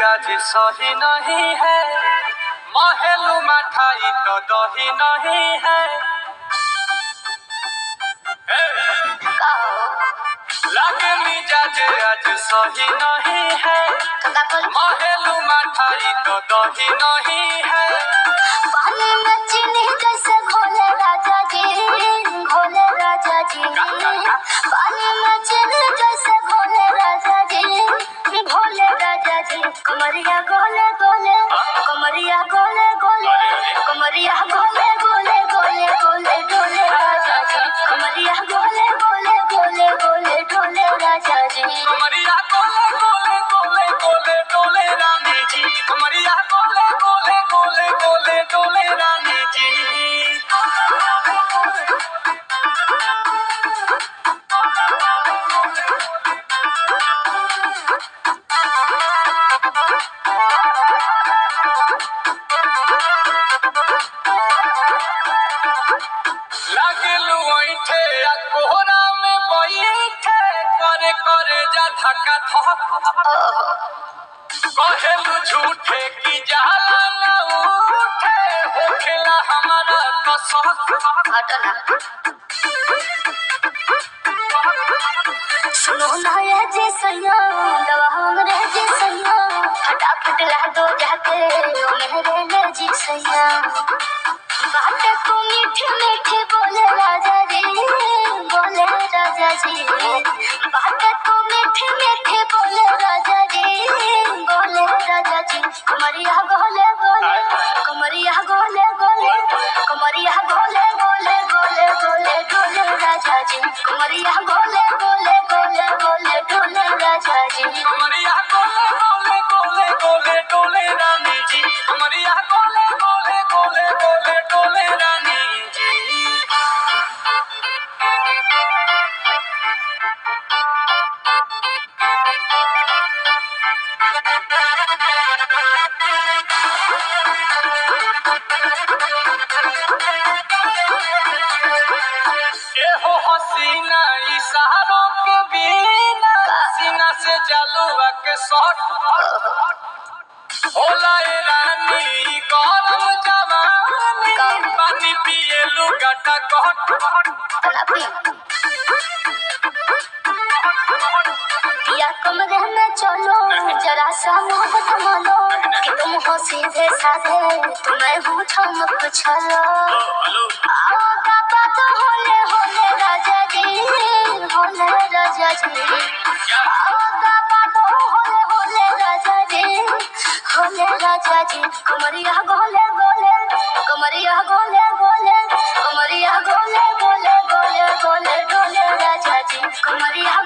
आज सही नहीं है, महलू मठाई तो दही नहीं है। लागे मिजाज आज सही नहीं है, महलू मठाई तो दही नहीं है। पानी में चीनी जैसे घोले राजा जी, घोले राजा जी। पानी में चीनी जैसे घोले राजा जी, घोले राजा जी। कमरिया गोले गोले, कमरिया गोले गोले, कमरिया गोले गोले गोले गोले डोले राजा जी। कमरिया गोले गोले गोले गोले डोले राजा जी। कमरिया गोले गोले गोले गोले डोले रानी जी। कमरिया गोले गोले गोले गोले डोले रानी जी। लागलू ऐठे आ कोहरा में बैठे, करे करे जा धक्का धक। कहेलू झूठे की जाला न उठे, होखेला हमारा कसक। घटना सुनो ना ये जी सैया, दवा हमरे जी सैया। फटाफट ला दो जाके ओ मेरे ले जी सैया। बातें को मीठी मीठी बोले राजा जी, बोले राजा जी। बातें को मीठी मीठी बोले राजा जी, बोले राजा जी। कमरिया गोले गोले, कमरिया गोले गोले, कमरिया गोले गोले गोले गोले डोले राजा जी। कमरिया गोले गोले गोले गोले डोले राजा जी। कमरिया गोले गोले गोले गोले डोले रानी जी। कमरिया गोले गोले गोले गोले डोले रानी जी। एहो हसीना इशारों के बिना, सीना से जलुआ के शॉट होला ए रानी गरम जवानी। पानी पिए लुगाटा या कमरे में चलो जरा सा मोहब्बत मानो, कि तुम हो सीधे साधे तुम्हें हूँ चमक छलो। आओ बाबा तो होले होले राजा जी, होले राजा जी। आओ बाबा तो होले होले राजा जी, होले राजा जी। कमरिया गोले गोले, कमरिया गोले गोले, कमरिया गोले गोले गोले गोले डोले राजा जी। कमरिया